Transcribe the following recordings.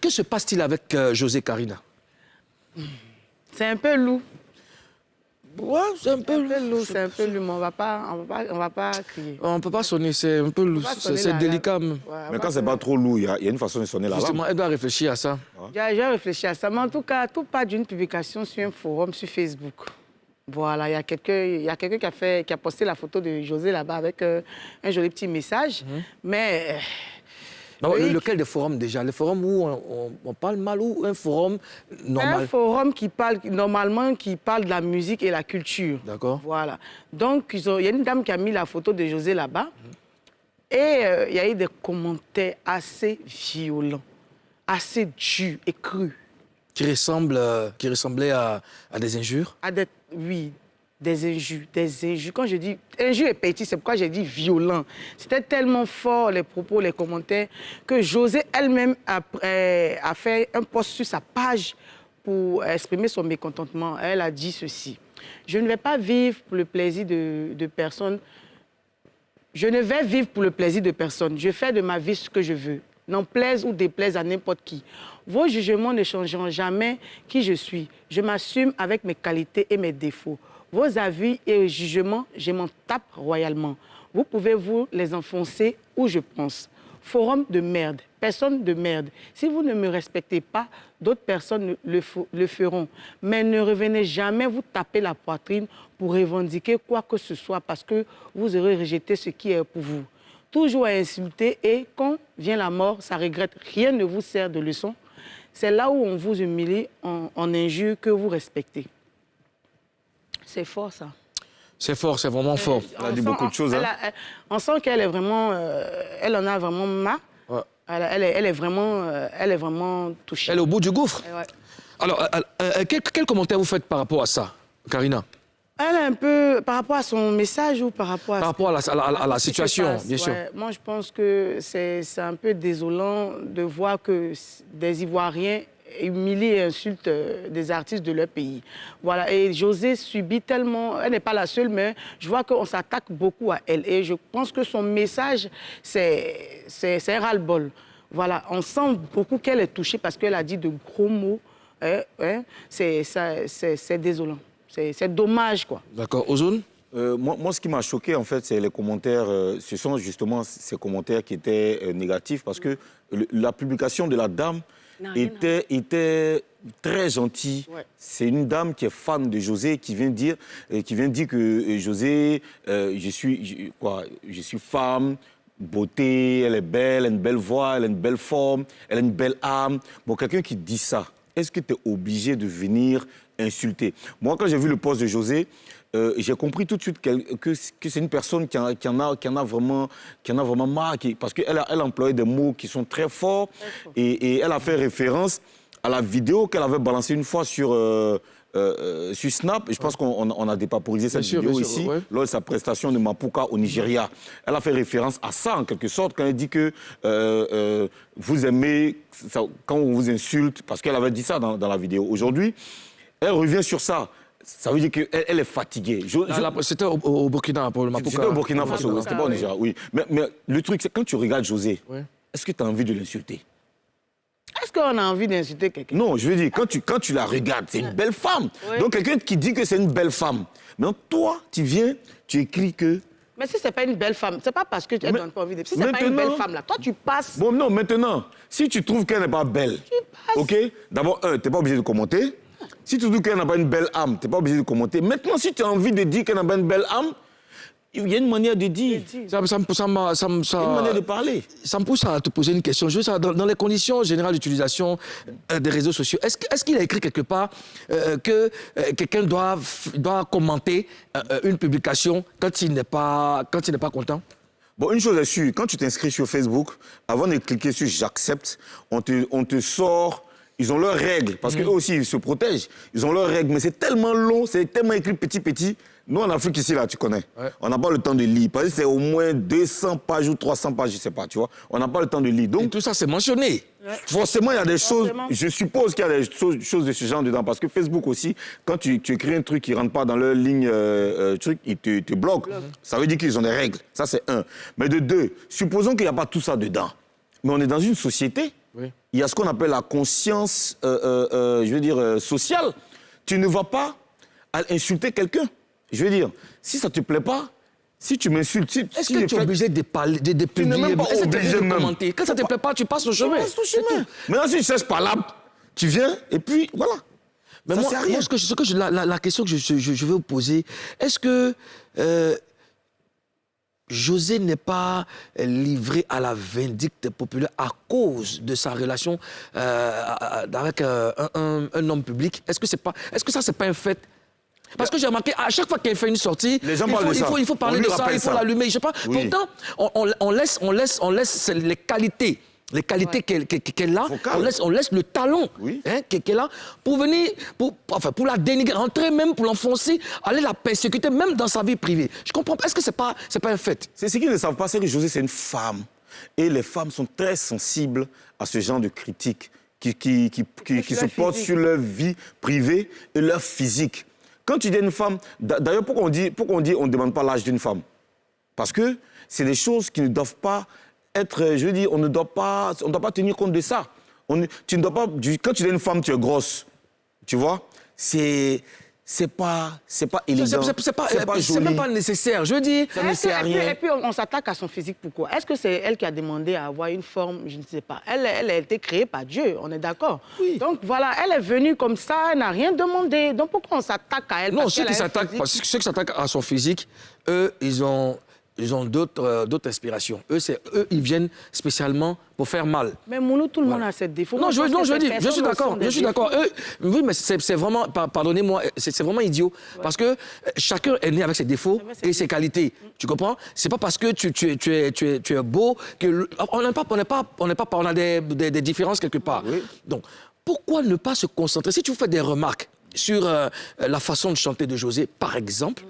que se passe-t-il avec José Karina? C'est un peu lourd. Ouais, c'est un peu lourd, c'est un peu lourd, mais on va pas crier. On ne peut pas sonner, c'est un peu lourd, c'est délicat même. Ouais, mais quand c'est pas trop lourd, il y a une façon de sonner la Justement, elle doit réfléchir à ça. J'ai réfléchi à ça, mais en tout cas, tout part d'une publication sur un forum sur Facebook. Voilà, il y a quelqu'un qui a posté la photo de José là-bas avec un joli petit message, mais... Non, lequel des forums déjà? Le forum où on parle mal ou un forum normal? Un forum qui parle de la musique et la culture. D'accord. Voilà. Donc, il y a une dame qui a mis la photo de José là-bas et il y a eu des commentaires assez violents, assez durs et crus. Qui ressemblaient à des injures? Oui, des injures. Quand je dis injures et petit, c'est pourquoi j'ai dit violent. C'était tellement fort, les propos, les commentaires, que José elle-même a fait un post sur sa page pour exprimer son mécontentement. Elle a dit ceci: je ne vais pas vivre pour le plaisir de personne. Je ne vais vivre pour le plaisir de personne. Je fais de ma vie ce que je veux. N'en plaise ou déplaise à n'importe qui. Vos jugements ne changeront jamais qui je suis. Je m'assume avec mes qualités et mes défauts. Vos avis et jugements, je m'en tape royalement. Vous pouvez vous les enfoncer où je pense. Forum de merde, personne de merde. Si vous ne me respectez pas, d'autres personnes le feront. Mais ne revenez jamais vous taper la poitrine pour revendiquer quoi que ce soit parce que vous aurez rejeté ce qui est pour vous. Toujours à insulter et quand vient la mort, ça regrette. Rien ne vous sert de leçon. C'est là où on vous humilie en injure que vous respectez. C'est fort, ça. C'est fort, c'est vraiment fort. Elle a dit beaucoup de choses. On sent qu'elle est vraiment... elle en a vraiment marre. Ouais. Elle est vraiment touchée. Elle est au bout du gouffre. Ouais. Alors, quel commentaire vous faites par rapport à ça, Karina? Elle est un peu... Par rapport à son message ou par rapport à... Par rapport à la situation, bien sûr. Moi, je pense que c'est un peu désolant de voir que des Ivoiriens humilient et insultent des artistes de leur pays. Voilà. Et José subit tellement... Elle n'est pas la seule, mais je vois qu'on s'attaque beaucoup à elle. Et je pense que son message, c'est un ras-le-bol. Voilà. On sent beaucoup qu'elle est touchée parce qu'elle a dit de gros mots. C'est désolant. C'est dommage, quoi. D'accord. Ozone? Moi, ce qui m'a choqué, en fait, c'est les commentaires. Ce sont justement ces commentaires qui étaient négatifs parce que la publication de la dame était très gentille. Ouais. C'est une dame qui est fan de José, qui vient dire que José, je suis femme, beauté, elle est belle, elle a une belle voix, elle a une belle forme, elle a une belle âme. Bon, quelqu'un qui dit ça, est-ce que tu es obligé de venir insulter? Moi, quand j'ai vu le post de José, j'ai compris tout de suite que c'est une personne qui en a vraiment marre, parce qu'elle a employé des mots qui sont très forts et elle a fait référence à la vidéo qu'elle avait balancée une fois sur Snap. Je pense qu'on a dépaporisé cette vidéo ici, lors de sa prestation de Mapuka au Nigeria. Elle a fait référence à ça, en quelque sorte, quand elle dit que vous aimez ça, quand on vous insulte, parce qu'elle avait dit ça dans la vidéo. Aujourd'hui, elle revient sur ça. Ça veut dire qu'elle est fatiguée. C'était au Burkina, pour le Mapuka. C'était au Burkina Faso, c'était pas au Nigeria, oui. Mais le truc, c'est quand tu regardes José, est-ce que tu as envie de l'insulter? Est-ce qu'on a envie d'insulter quelqu'un? Non, je veux dire, quand tu la regardes, c'est une belle femme. Oui. Donc, quelqu'un qui dit que c'est une belle femme. Mais toi, tu viens, tu écris que... Mais si c'est pas une belle femme, c'est pas parce que tu n'as pas envie de... Si c'est pas une belle femme, là, toi, tu passes... Bon, non, maintenant, si tu trouves qu'elle n'est pas belle, tu passes. OK? D'abord, tu n'es pas obligé de commenter. Si tu trouves qu'elle n'a pas une belle âme, tu n'es pas obligé de commenter. Maintenant, si tu as envie de dire qu'elle n'a pas une belle âme, il y a une manière de dire. Ça une manière de parler. Ça me pousse à te poser une question. Je veux savoir, dans les conditions générales d'utilisation des réseaux sociaux, est-ce qu'il a écrit quelque part que quelqu'un doit commenter une publication quand il n'est pas content? Bon, une chose est sûre, quand tu t'inscris sur Facebook, avant de cliquer sur « J'accepte », on te sort... Ils ont leurs règles, parce qu'eux aussi, ils se protègent. Ils ont leurs règles, mais c'est tellement long, c'est tellement écrit petit. Nous, en Afrique, ici, là, tu connais. Ouais. On n'a pas le temps de lire. Parce que c'est au moins 200 pages ou 300 pages, je ne sais pas, tu vois. On n'a pas le temps de lire. Donc, et tout ça, c'est mentionné. Ouais. Forcément, il y a des choses... Je suppose qu'il y a des choses de ce genre dedans. Parce que Facebook aussi, quand tu écris un truc qui ne rentre pas dans leur ligne, ils te bloquent. Ça veut dire qu'ils ont des règles. Ça, c'est un. Mais de deux, supposons qu'il n'y a pas tout ça dedans. Mais on est dans une société. il y a ce qu'on appelle la conscience, je veux dire, sociale. Tu ne vas pas insulter quelqu'un. Je veux dire, si ça ne te plaît pas, si tu m'insultes... Est-ce que tu es obligé de parler, de Tu n'es même pas obligé de commenter? Quand ça ne te plaît pas, tu passes au chemin. Maintenant, si tu cherches par là, tu viens et puis voilà. Mais moi, la question que je veux vous poser, est-ce que José n'est pas livré à la vindicte populaire à cause de sa relation avec un homme public? Est-ce que ça, c'est pas un fait? Parce que j'ai remarqué, à chaque fois qu'il fait une sortie, il faut parler de ça, il faut l'allumer. Je sais pas. Oui. Pourtant, on laisse les qualités qu'elle a, on laisse le talent qu'elle a pour venir, pour la dénigrer, rentrer même pour l'enfoncer, aller la persécuter même dans sa vie privée. Je comprends pas. Est-ce que c'est pas un fait? C'est ce qu'ils ne savent pas, c'est que José, c'est une femme. Et les femmes sont très sensibles à ce genre de critiques qui se portent sur leur vie privée et leur physique. Quand tu dis une femme, d'ailleurs, pourquoi on dit on ne demande pas l'âge d'une femme? Parce que c'est des choses qui ne doivent pas être, je veux dire, on ne doit pas tenir compte de ça. Tu ne dois pas, quand tu es une femme, tu es grosse, tu vois, c'est pas élégant, c'est même pas nécessaire, je veux dire. Ça ne sert à rien. Et puis on s'attaque à son physique, pourquoi? Est-ce que c'est elle qui a demandé à avoir une forme? Je ne sais pas. Elle a été créée par Dieu, on est d'accord. Oui. Donc voilà, elle est venue comme ça, elle n'a rien demandé. Donc pourquoi on s'attaque à elle? Non, ceux qui s'attaquent à son physique, eux, ils ont d'autres inspirations. Eux, ils viennent spécialement pour faire mal. Mais Mounou, tout le monde a cette défaut. Non, je suis d'accord. Oui, mais c'est vraiment, pardonnez-moi, c'est vraiment idiot. Ouais. Parce que chacun est né avec ses défauts et ses qualités. Tu comprends? C'est pas parce que tu es beau que... On a des différences quelque part. Oui. Donc, pourquoi ne pas se concentrer? Si tu fais des remarques sur la façon de chanter de José, par exemple...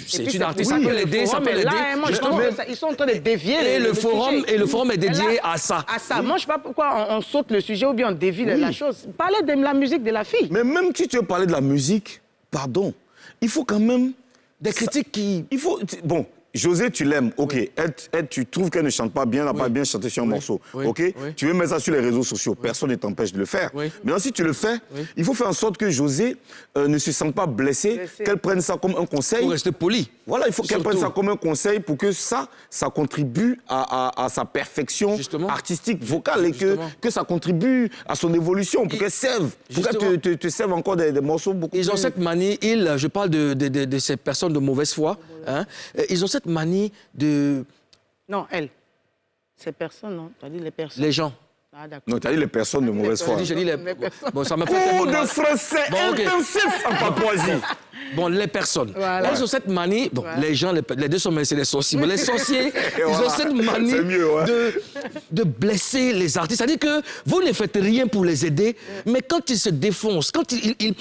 C'est une artiste, ça peut l'aider, Ils sont en train de dévier le forum est dédié à ça. À ça. Moi, je ne sais pas pourquoi on saute le sujet ou bien on dévie la chose. Parlez de la musique de la fille. Mais même si tu veux parler de la musique, pardon, il faut quand même... Des critiques qui... Il faut... Bon, José, tu l'aimes, ok. Oui. Tu trouves qu'elle ne chante pas bien, n'a pas bien chanté sur un morceau, ok. Tu veux mettre ça sur les réseaux sociaux, personne ne t'empêche de le faire. Maintenant, si tu le fais, il faut faire en sorte que José ne se sente pas blessée, qu'elle prenne ça comme un conseil. Pour rester poli. Voilà, il faut qu'elle prenne ça comme un conseil pour que ça contribue à sa perfection artistique, vocale, et que ça contribue à son évolution, pour qu'elle serve, pour qu'elle te serve encore des morceaux beaucoup plus... Ils ont cette manie, je parle de ces personnes de mauvaise foi, hein, ils ont cette manie de... Non, elle. Ces personnes, non. Tu as dit les personnes. Les gens. Ah, d'accord. Non, tu as dit les personnes de mauvaise foi. J'ai dit les... Bon, ça m'a fait tellement de français intensif en Papouasie. Bon, les personnes. Voilà. Elles ont cette manie... Bon, les gens, les deux sont mêlés, c'est les sorciers. Mais les sorciers, ils ont cette manie de blesser les artistes. C'est-à-dire que vous ne faites rien pour les aider, mais quand ils se défoncent, quand ils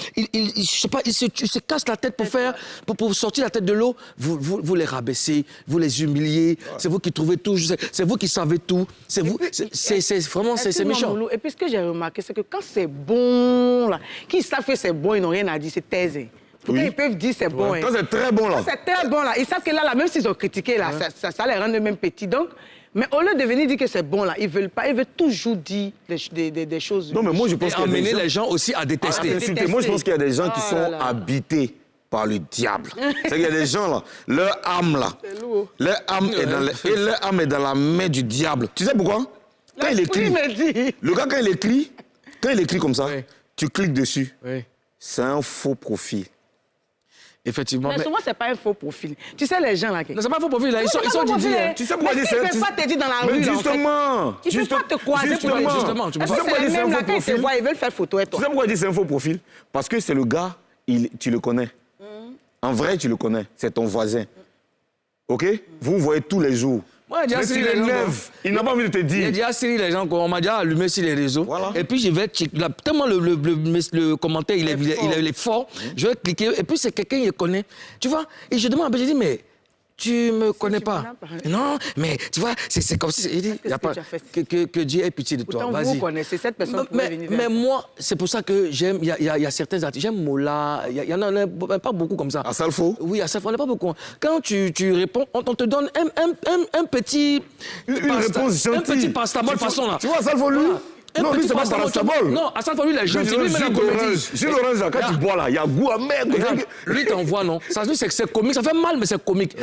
se cassent la tête pour sortir la tête de l'eau, vous les rabaissez, vous les humiliez. C'est vous qui trouvez tout, c'est vous qui savez tout. C'est vous... C'est vraiment... C'est méchant. Et puis ce que j'ai remarqué, c'est que quand c'est bon, là, qu'ils savent que c'est bon, ils n'ont rien à dire, c'est taisé. Pourquoi ils peuvent dire c'est bon? Quand c'est très bon, là. Quand c'est très bon, là. Ils savent que là, même s'ils ont critiqué, là, ça les rend eux-mêmes petits. Donc, mais au lieu de venir dire que c'est bon, là, ils veulent pas. Ils veulent toujours dire des choses. Non, mais moi, je pense qu'il y a amener les gens aussi à détester. Moi, je pense qu'il y a des gens qui sont habités par le diable. C'est qu'il y a des gens, là, leur âme, là. Leur âme est dans la main du diable. Tu sais pourquoi? Quand il écrit, le gars, quand il écrit comme ça, tu cliques dessus. C'est un faux profil. Effectivement. Mais souvent, ce n'est pas un faux profil. Tu sais, les gens là. Non, ce n'est pas un faux profil, là. Ils sont Didi. Tu sais pourquoi ils disent ça? Tu ne peux pas te dire dans la rue. Justement. Tu ne peux pas te croiser pour dire. Justement. Tu sais pourquoi ils disent c'est un faux profil? Ils veulent faire photo et toi. Tu sais pourquoi ils disent c'est un faux profil? Parce que c'est le gars, tu le connais. En vrai, tu le connais. C'est ton voisin. OK? Vous voyez tous les jours. Moi, j'ai déjà les lève, il n'a pas envie de te dire. J'ai déjà série les gens, on m'a déjà allumé sur les réseaux. Voilà. Et puis, je vais checker. Tellement le commentaire, il est fort. Je vais cliquer. Et puis, c'est quelqu'un, il le connaît. Tu vois? Et je demande, je dis, mais Tu me connais tu pas. m'en as parlé. Non, mais tu vois, c'est comme si... Il dit, Qu'est-ce y a que pas, tu as fait? que Dieu ait pitié de toi. Pourtant, Vas-y. vous connaissez cette personne pourrait venir vers Mais vous. moi, c'est pour ça que j'aime... Il y a certains artistes. J'aime Mola. Il y en a pas beaucoup comme ça. Assalfo? Oui, Assalfo, on n'est pas beaucoup. Quand tu réponds, on te donne un petit... Une réponse gentille. Un petit pastamol façon, là. Tu vois, Assalfo, lui? Voilà. Non, lui, c'est pas paracétamol. Non, Assalfo, lui, il est gentil. Lui, Jus d'orange, là, quand tu bois, là, il y a goût amer. Regarde, lui t'envoie, non. Ça, lui, c'est comique. Ça fait mal, mais c'est comique.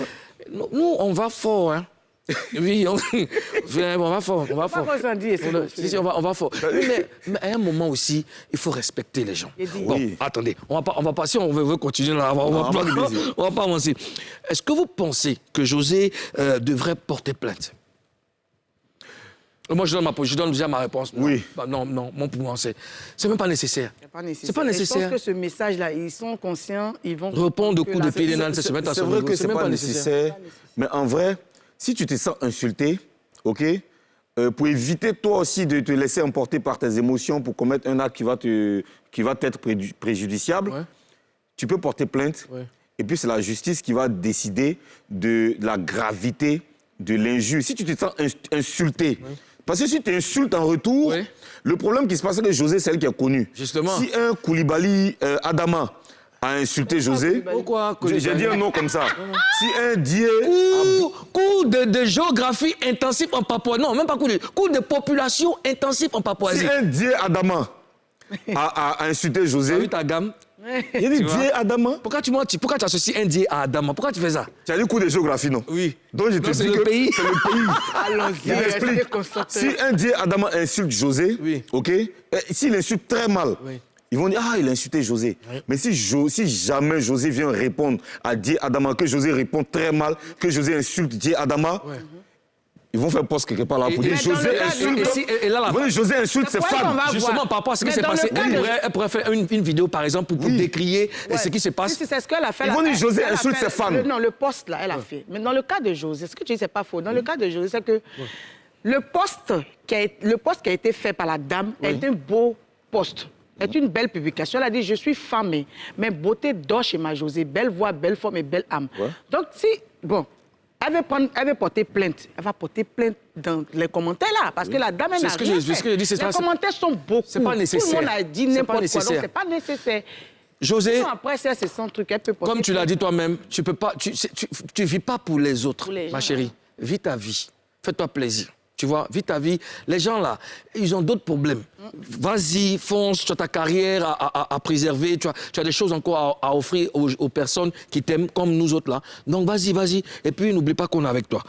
Nous, on va fort, hein. Oui, on va fort, on va fort. Pas qu'on s'en dit, Si, on va fort. Mais à un moment aussi, il faut respecter les gens. Bon, Oui. attendez, on va pas, si on veut continuer là, on va pas avancer. Est-ce que vous pensez que José devrait porter plainte? Moi, je donne déjà ma réponse. Oui. Non, pour moi, c'est même pas nécessaire. C'est pas nécessaire. Je pense que ce message-là, ils sont conscients, ils vont... Répondre de coups de pied d'énal, c'est se mettre à C'est son vrai niveau. que c'est pas nécessaire. Mais en vrai, si tu te sens insulté, OK, pour éviter toi aussi de te laisser emporter par tes émotions pour commettre un acte qui va t'être préjudiciable, Ouais. tu peux porter plainte. Ouais. Et puis c'est la justice qui va décider de la gravité de l'injure. Si tu te sens insulté, parce que si tu insultes en retour, Ouais. le problème qui se passe avec José, c'est elle qui est connue. Justement. Si un Koulibaly Adama a insulté José, Pourquoi j'ai dit un nom comme ça. Si un Dieu... Cours de géographie intensif en Papouasie. Non, même pas cours de population intensif en Papouasie. Si un Dieu Adama a insulté Tu as José, vu ta gamme? il dit Tu vois? Dieu Adama. Pourquoi tu associes un dieu à Adama? Pourquoi tu fais ça? Tu as dit cours de géographie, non? Oui. Donc je te Non, c'est dis le que pays. c'est le pays. Allons-y, Il restez explique. constateurs. Si un Dieu Adama insulte José, Oui. OK, s'il insulte très mal, Oui. ils vont dire « Ah, il a insulté José Mais si jamais José vient répondre à Dieu Adama, que José répond très mal, que José insulte Dieu Adama, Ouais. ils vont faire poste quelque part là pour Et- dire mais dans José le cas de- insulte. Et là, Ils vont dire José insulte ses pourquoi fans. on va justement, voir. par rapport à ce qui Mais s'est dans passé, le cas de- elle pourrait faire une vidéo, par exemple, pour Oui. décrier ce qui se passe. Si, c'est ce qu'elle a fait. Ils vont dire José insulte ses fans. Non, le poste, là, elle a fait. Mais dans le cas de José, ce que tu dis, c'est pas faux. Dans le cas de José, c'est que le poste qui a été fait par la dame est un beau poste. Est une belle publication. Elle a dit, je suis femme, mais beauté d'or chez ma José. Belle voix, belle forme et belle âme. Ouais. Donc, si, bon, elle veut porter plainte. Elle va porter plainte dans les commentaires là, parce que la dame, elle C'est n'a ce que rien je- c'est ce que je dis, c'est Les pas- commentaires sont beaucoup. c'est pas nécessaire. Tout le monde a dit C'est pas n'importe quoi, donc nécessaire. c'est pas nécessaire. José, Non, après, ça, c'est son truc. Elle peut porter comme tu l'as plainte. dit toi-même, tu peux pas, tu vis pas pour les autres, Pour les ma gens, chérie. Vis ta vie. Fais-toi plaisir. Tu vois, vis ta vie. Les gens là, ils ont d'autres problèmes. Vas-y, fonce, tu as ta carrière à préserver, tu as des choses encore à offrir aux personnes qui t'aiment comme nous autres là. Donc vas-y. Et puis n'oublie pas qu'on est avec toi.